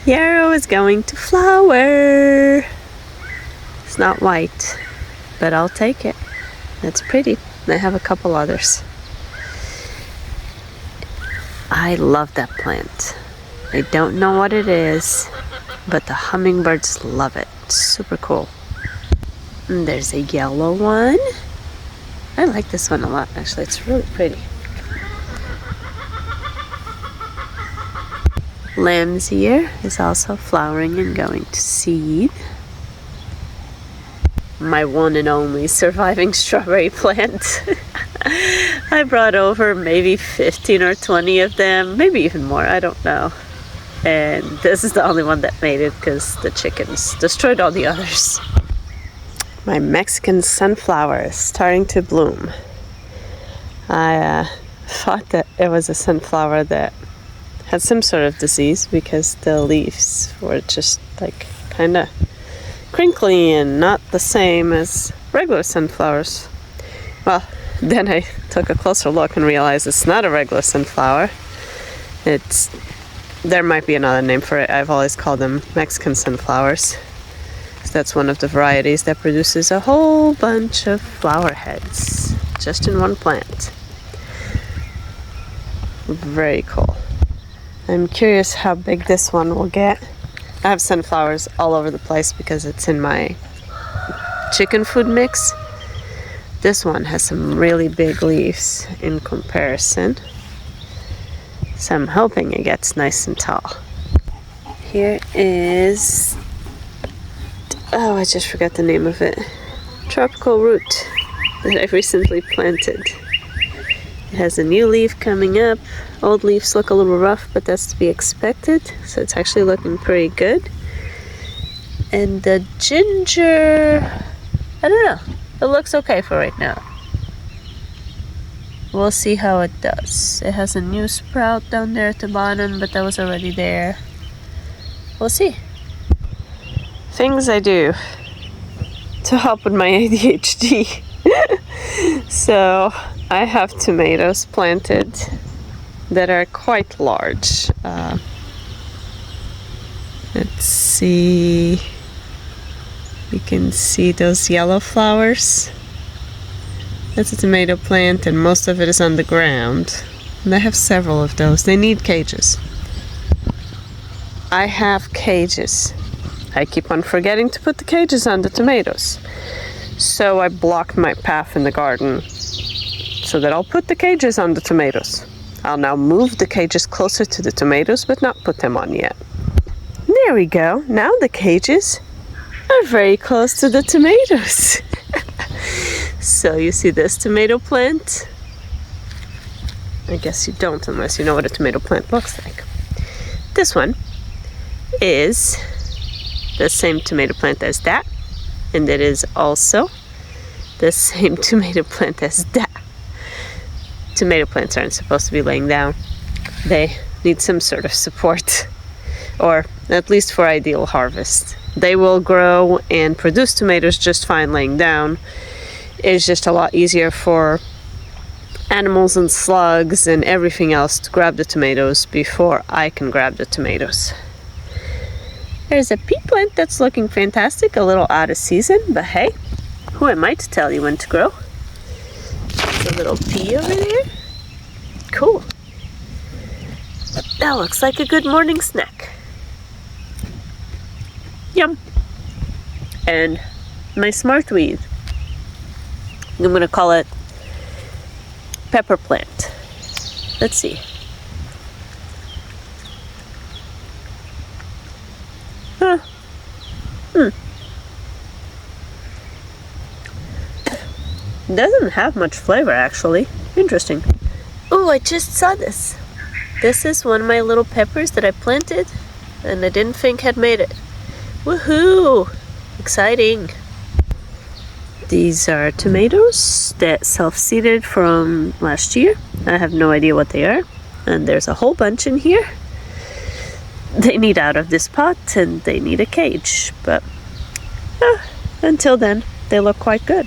Yarrow is going to flower. It's not white, but I'll take it. It's pretty. I have a couple others. I love that plant. I don't know what it is, but the hummingbirds love it. It's super cool. And there's a yellow one. I like this one a lot, actually. It's really pretty. Lamb's ear is also flowering and going to seed. My one and only surviving strawberry plant. I brought over maybe 15 or 20 of them, maybe even more, I don't know. And this is the only one that made it because the chickens destroyed all the others. My Mexican sunflower is starting to bloom. I thought that it was a sunflower that had some sort of disease because the leaves were just like kind of crinkly and not the same as regular sunflowers. Well, then I took a closer look and realized it's not a regular sunflower. There might be another name for it. I've always called them Mexican sunflowers. So that's one of the varieties that produces a whole bunch of flower heads just in one plant. Very cool. I'm curious how big this one will get. I have sunflowers all over the place because it's in my chicken food mix. This one has some really big leaves in comparison. So I'm hoping it gets nice and tall. Here is, I just forgot the name of it. Tropical root that I've recently planted. It has a new leaf coming up. Old leaves look a little rough, but that's to be expected. So it's actually looking pretty good. And the ginger, I don't know. It looks okay for right now. We'll see how it does. It has a new sprout down there at the bottom, but that was already there. We'll see. Things I do to help with my ADHD. So I have tomatoes planted that are quite large. Let's see. You can see those yellow flowers. That's a tomato plant, and most of it is on the ground. And I have several of those. They need cages. I have cages. I keep on forgetting to put the cages on the tomatoes. So I blocked my path in the garden so that I'll put the cages on the tomatoes. I'll now move the cages closer to the tomatoes, but not put them on yet. There we go. Now the cages are very close to the tomatoes. So you see this tomato plant? I guess you don't unless you know what a tomato plant looks like. This one is the same tomato plant as that, and it is also the same tomato plant as that. Tomato plants aren't supposed to be laying down. They need some sort of support, or at least for ideal harvest. They will grow and produce tomatoes just fine laying down. It's just a lot easier for animals and slugs and everything else to grab the tomatoes before I can grab the tomatoes. There's a pea plant that's looking fantastic, a little out of season, but hey, who am I to tell you when to grow? There's a little pea over there. Cool. That looks like a good morning snack. Yum. And my smartweed. I'm gonna call it pepper plant. Let's see. Doesn't have much flavor actually. Interesting. Oh, I just saw this. This is one of my little peppers that I planted and I didn't think had made it. Woohoo! Exciting. These are tomatoes that self-seeded from last year. I have no idea what they are. And there's a whole bunch in here. They need out of this pot and they need a cage. But until then, they look quite good.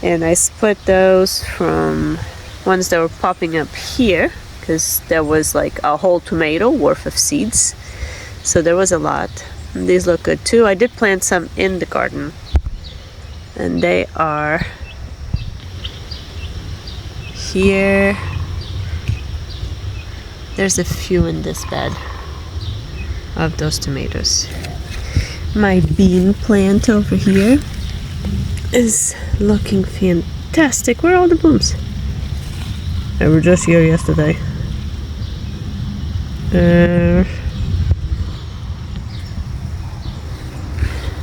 And I split those from ones that were popping up here because there was like a whole tomato worth of seeds. So there was a lot. And these look good too. I did plant some in the garden, and they are here. There's a few in this bed of those tomatoes. My bean plant over here is looking fantastic. Where are all the blooms? They were just here yesterday.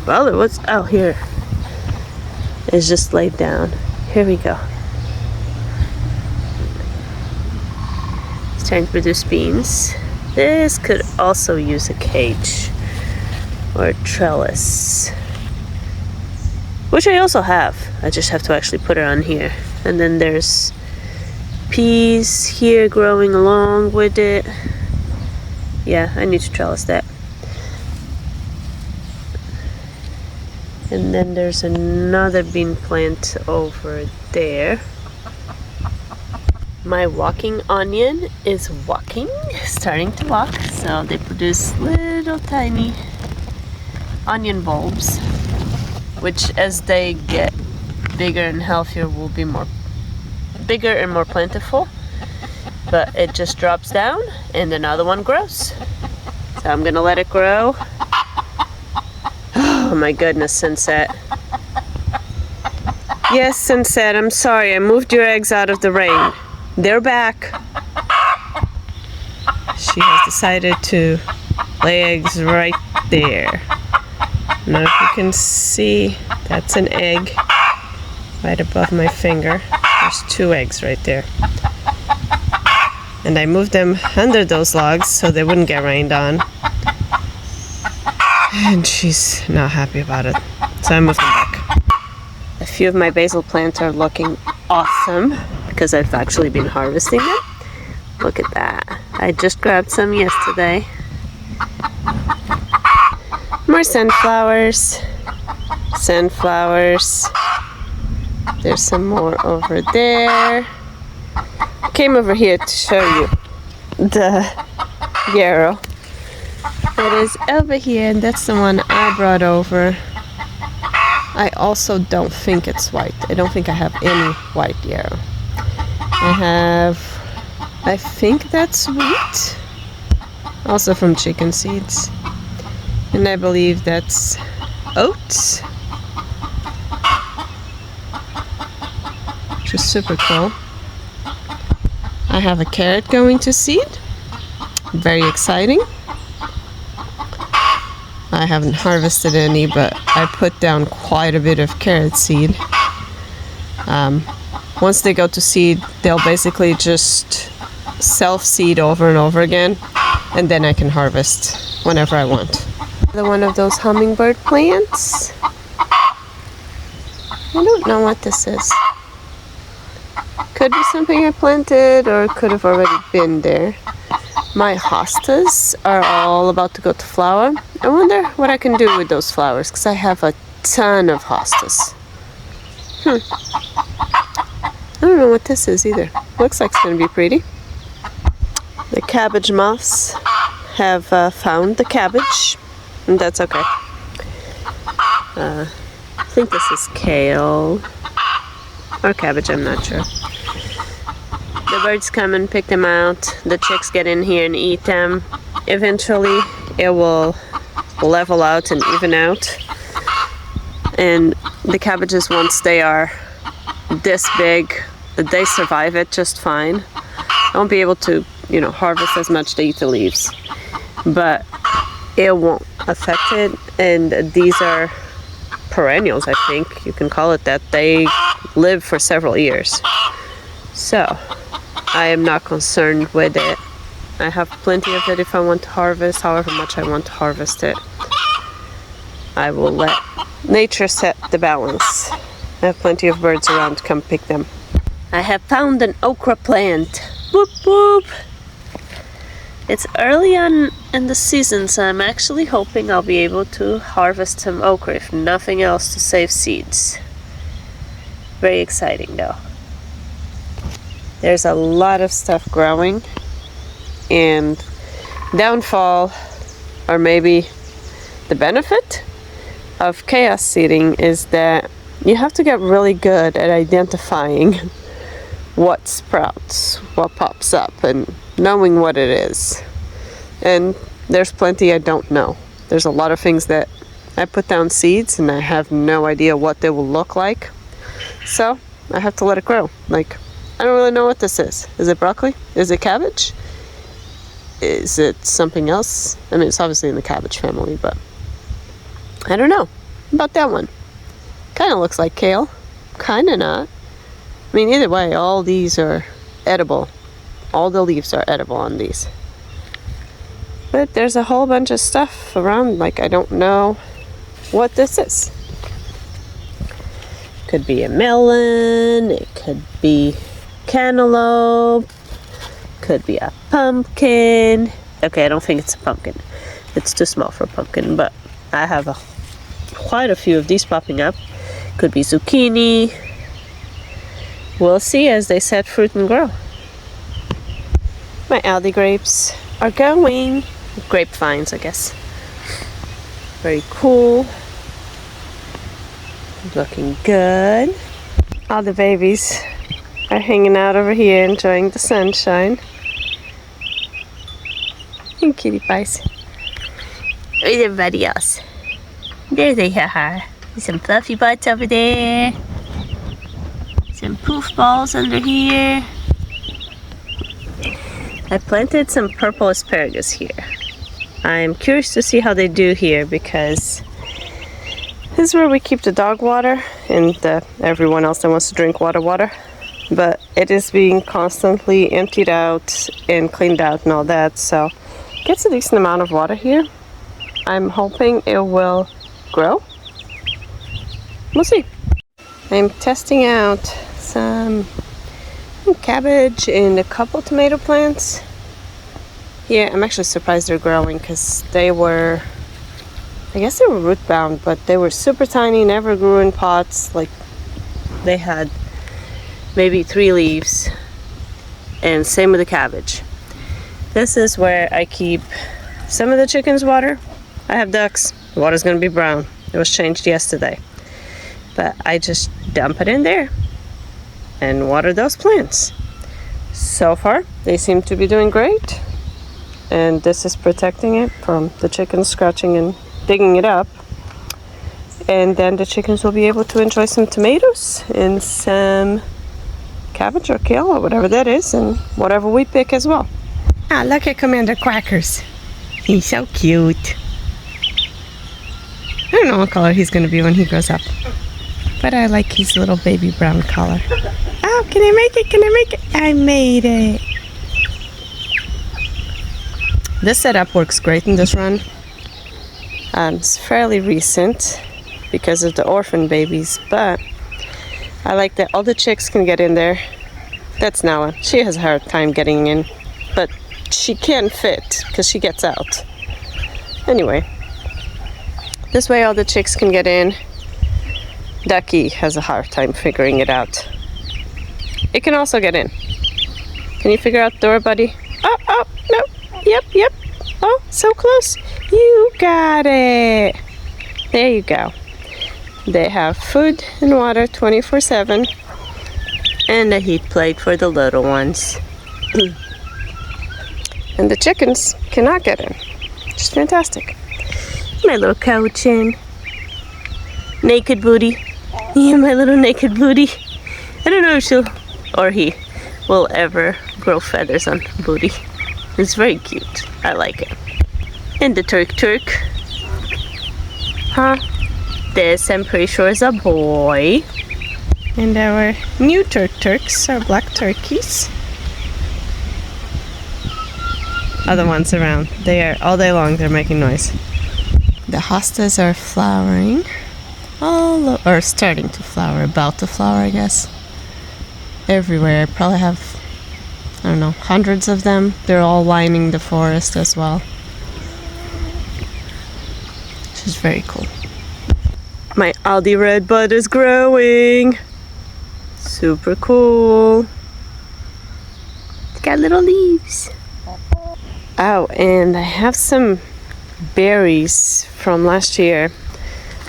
Well, it was out here. It's just laid down. Here we go. It's trying to produce beans. This could also use a cage or a trellis, which I also have. I just have to actually put it on here. And then there's peas here growing along with it. Yeah, I need to trellis that. And then there's another bean plant over there. My walking onion is starting to walk. So they produce little tiny onion bulbs, which as they get bigger and healthier will be bigger and more plentiful. But it just drops down and another one grows. So I'm gonna let it grow. Oh my goodness, Sunset. Yes, Sunset, I'm sorry. I moved your eggs out of the rain. They're back. She has decided to lay eggs right there. Now if you can see, that's an egg right above my finger. There's 2 eggs right there. And I moved them under those logs so they wouldn't get rained on. And she's not happy about it. So I moved them back. A few of my basil plants are looking awesome because I've actually been harvesting them. Look at that. I just grabbed some yesterday. More sunflowers. Sunflowers. There's some more over there. I came over here to show you the yarrow. It is over here, and that's the one I brought over. I also don't think it's white. I don't think I have any white yarrow. I think that's wheat, also from chicken seeds. And I believe that's oats, which is super cool. I have a carrot going to seed. Very exciting. I haven't harvested any, but I put down quite a bit of carrot seed. Once they go to seed, they'll basically just self-seed over and over again, and then I can harvest whenever I want. Another one of those hummingbird plants. I don't know what this is. Could be something I planted, or it could have already been there. My hostas are all about to go to flower. I wonder what I can do with those flowers, because I have a ton of hostas. I don't know what this is either. Looks like it's going to be pretty. The cabbage moths have found the cabbage, and that's okay. I think this is kale or cabbage, I'm not sure. The birds come and pick them out. The chicks get in here and eat them. Eventually, it will level out and even out. And the cabbages, once they are this big, they survive it just fine. I won't be able to, harvest as much to eat the leaves, but it won't affect it. And these are perennials, I think you can call it that. They live for several years. So I am not concerned with it. I have plenty of it if I want to harvest, however much I want to harvest it. I will let nature set the balance. I have plenty of birds around to come pick them. I have found an okra plant. Whoop whoop! It's early on in the season, so I'm actually hoping I'll be able to harvest some okra, if nothing else, to save seeds. Very exciting though. There's a lot of stuff growing, and downfall Or maybe the benefit of chaos seeding is that you have to get really good at identifying what sprouts, what pops up, and knowing what it is. And there's plenty I don't know. There's a lot of things that I put down seeds and I have no idea what they will look like. So I have to let it grow. Like, I don't really know what this is. Is it broccoli? Is it cabbage? Is it something else? I mean, it's obviously in the cabbage family, but I don't know about that one. Kind of looks like kale. Kind of not. I mean, either way, all these are edible. All the leaves are edible on these. But there's a whole bunch of stuff around, like I don't know what this is. Could be a melon, it could be cantaloupe, could be a pumpkin. Okay, I don't think it's a pumpkin. It's too small for a pumpkin, but I have quite a few of these popping up. Could be zucchini. We'll see as they set fruit and grow. My Aldi grapes are going. Grapevines, I guess. Very cool. Looking good. All the babies are hanging out over here enjoying the sunshine. And kitty pies. Where's everybody else? There they are. There's some fluffy butts over there. Some poof balls under here. I planted some purple asparagus here. I'm curious to see how they do here because this is where we keep the dog water and everyone else that wants to drink water. But it is being constantly emptied out and cleaned out and all that, so it gets a decent amount of water here. I'm hoping it will grow. We'll see. I'm testing out some cabbage and a couple tomato plants. Yeah, I'm actually surprised they're growing because they were, I guess they were root bound, but they were super tiny, never grew in pots. Like they had maybe 3 leaves, and same with the cabbage. This is where I keep some of the chickens' water. I have ducks. The water's gonna be brown. It was changed yesterday. But I just dump it in there and water those plants. So far, they seem to be doing great. And this is protecting it from the chickens scratching and digging it up. And then the chickens will be able to enjoy some tomatoes and some cabbage or kale or whatever that is, and whatever we pick as well. Ah, look at Commander Quackers. He's so cute. I don't know what color he's going to be when he grows up, but I like his little baby brown color. Oh, can I make it? Can I make it? I made it. This setup works great in this run. It's fairly recent because of the orphan babies, but I like that all the chicks can get in there. That's Nala. She has a hard time getting in, but she can fit because she gets out. Anyway, this way all the chicks can get in. Ducky has a hard time figuring it out. It can also get in. Can you figure out the door, buddy? Oh, no. Yep. Oh, so close. You got it. There you go. They have food and water 24/7 and a heat plate for the little ones. And the chickens cannot get in. It's fantastic. My little cowchin. Naked booty. Yeah, my little naked booty. I don't know if she'll or he will ever grow feathers on booty. It's very cute. I like it. And the Turk. Huh? This, I'm pretty sure, is a boy. And our new Turks are black turkeys. Other ones around. They are all day long. They're making noise. The hostas are flowering. Or starting to flower. About to flower, I guess. Everywhere. I probably have, I don't know, hundreds of them. They're all lining the forest as well. Which is very cool. My Aldi red bud is growing. Super cool. It's got little leaves. Oh, and I have some berries from last year.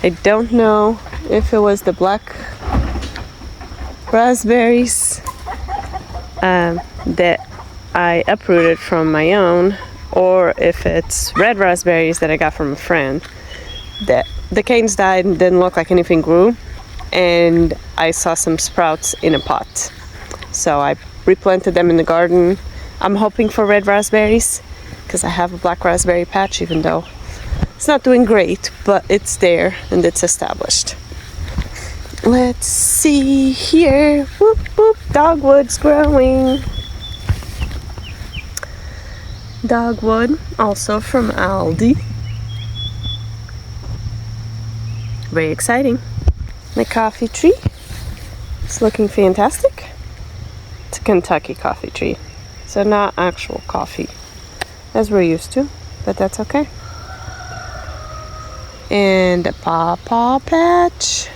I don't know if it was the black raspberries that I uprooted from my own, or if it's red raspberries that I got from a friend. That the canes died and didn't look like anything grew, and I saw some sprouts in a pot. So I replanted them in the garden. I'm hoping for red raspberries because I have a black raspberry patch, even though it's not doing great, but it's there and it's established. Let's see here. Whoop whoop, dogwood's growing. Dogwood, also from Aldi. Very exciting. My coffee tree, it's looking fantastic. It's a Kentucky coffee tree, so not actual coffee as we're used to, but that's okay. And a pawpaw patch.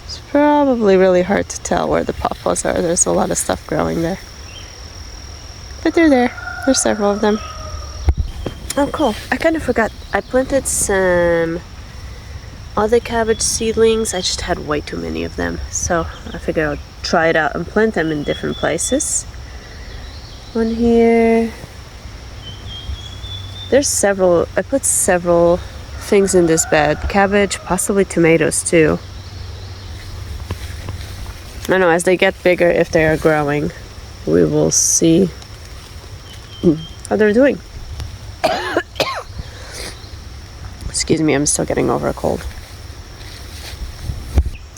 It's probably really hard to tell where the pawpaws are. There's a lot of stuff growing there, but they're there. There's several of them. Oh cool, I kind of forgot. I planted some other cabbage seedlings. I just had way too many of them, so I figured I'd try it out and plant them in different places. One here. There's several. I put several things in this bed. Cabbage, possibly tomatoes too. I don't know, as they get bigger, if they are growing, we will see how they're doing. Excuse me, I'm still getting over a cold.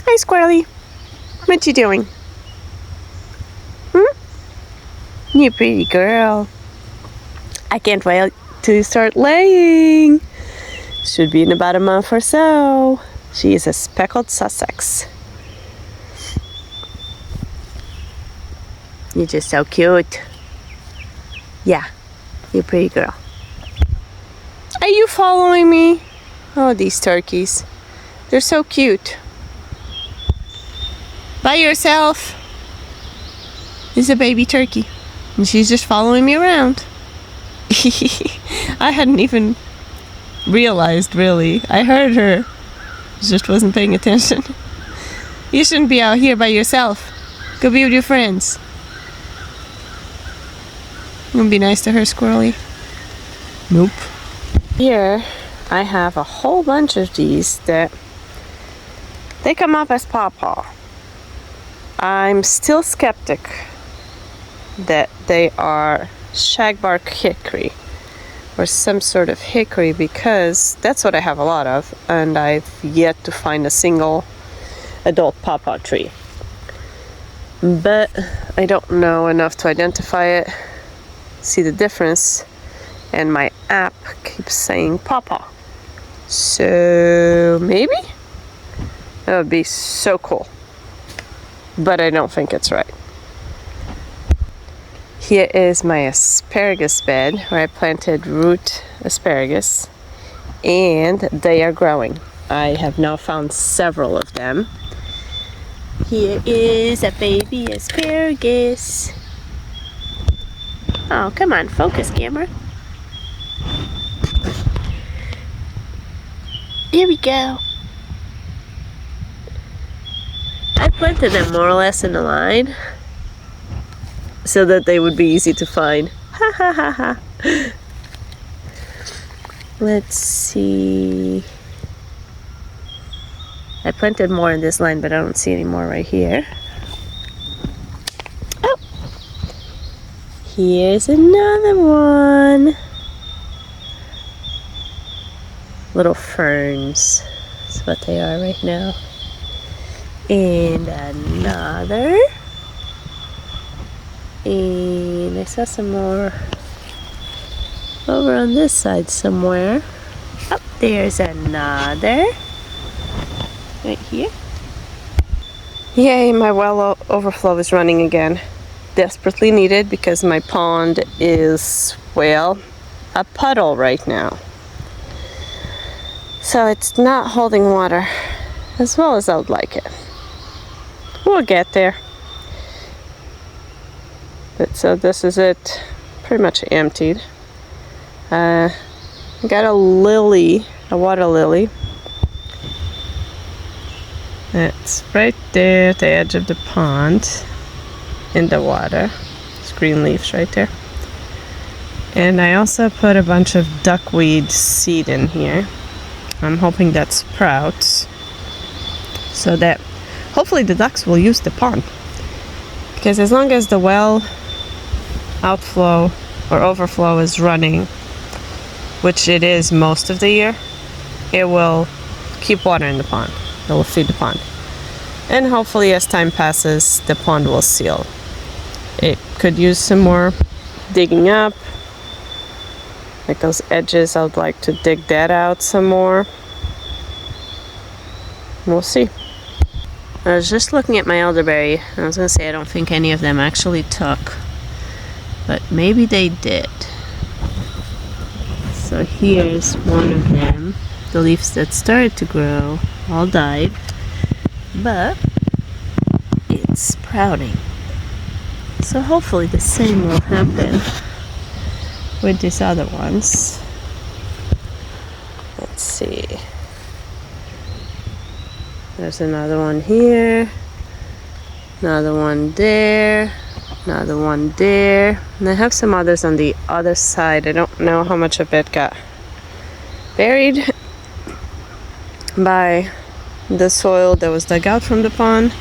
Hi, Squirrely. What you doing? You pretty girl. I can't wait to start laying. Should be in about a month or so. She is a speckled Sussex. You're just so cute. Yeah, you're a pretty girl. Are you following me? Oh, these turkeys. They're so cute. By yourself. This is a baby turkey. And she's just following me around. I hadn't even realized, really. I heard her. Just wasn't paying attention. You shouldn't be out here by yourself. Go be with your friends. I'm gonna be nice to her, Squirrely. Nope. Here, I have a whole bunch of these that they come up as pawpaw. I'm still skeptic that they are shagbark hickory or some sort of hickory, because that's what I have a lot of, and I've yet to find a single adult pawpaw tree. But I don't know enough to identify it, see the difference, and my app keeps saying pawpaw. So maybe? That would be so cool. But I don't think it's right. Here is my asparagus bed where I planted root asparagus, and they are growing. I have now found several of them. Here is a baby asparagus. Oh, come on, focus, camera. Here we go. I planted them more or less in a line so that they would be easy to find. Ha ha ha ha. Let's see. I planted more in this line, but I don't see any more right here. Oh! Here's another one. Little ferns. That's what they are right now. And another. And I saw some more over on this side somewhere. Oh, there's another. Right here. Yay, my well overflow is running again. Desperately needed because my pond is, well, a puddle right now. So it's not holding water as well as I would like it. We'll get there. But so this is it, pretty much emptied. Got a lily, a water lily. It's right there at the edge of the pond in the water. It's green leaves right there. And I also put a bunch of duckweed seed in here. I'm hoping that sprouts so that hopefully the ducks will use the pond. Because as long as the well outflow or overflow is running, which it is most of the year, it will keep water in the pond. It will feed the pond. And hopefully as time passes, the pond will seal. It could use some more digging up. Like those edges, I would like to dig that out some more. We'll see. I was just looking at my elderberry. I was going to say I don't think any of them actually took. But maybe they did. So here's one of them. The leaves that started to grow all died. But it's sprouting. So hopefully the same will happen with these other ones. Let's see. There's another one here, another one there, another one there, and I have some others on the other side. I don't know how much of it got buried by the soil that was dug out from the pond.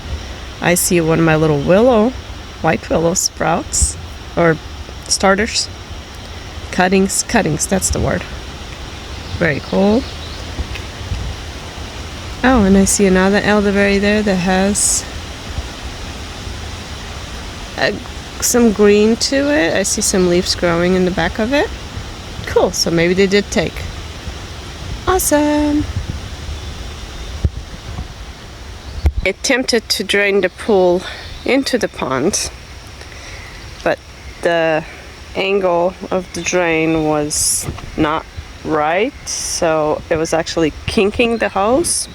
I see one of my little white willow sprouts, or starters. Cuttings, that's the word. Very cool. Oh, and I see another elderberry there that has some green to it. I see some leaves growing in the back of it. Cool, so maybe they did take. Awesome. I attempted to drain the pool into the pond, but the angle of the drain was not right, so it was actually kinking the hose.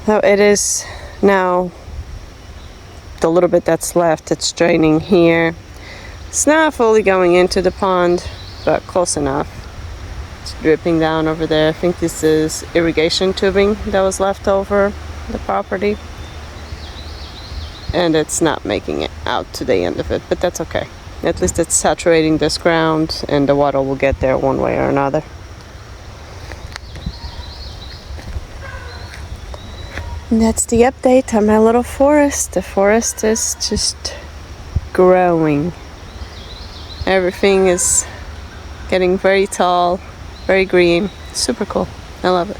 So it is now, the little bit that's left, it's draining here. It's not fully going into the pond, but close enough. It's dripping down over there. I think this is irrigation tubing that was left over the property. And it's not making it out to the end of it, but that's okay. At least it's saturating this ground and the water will get there one way or another. And that's the update on my little forest. The forest is just growing. Everything is getting very tall, very green. Super cool. I love it.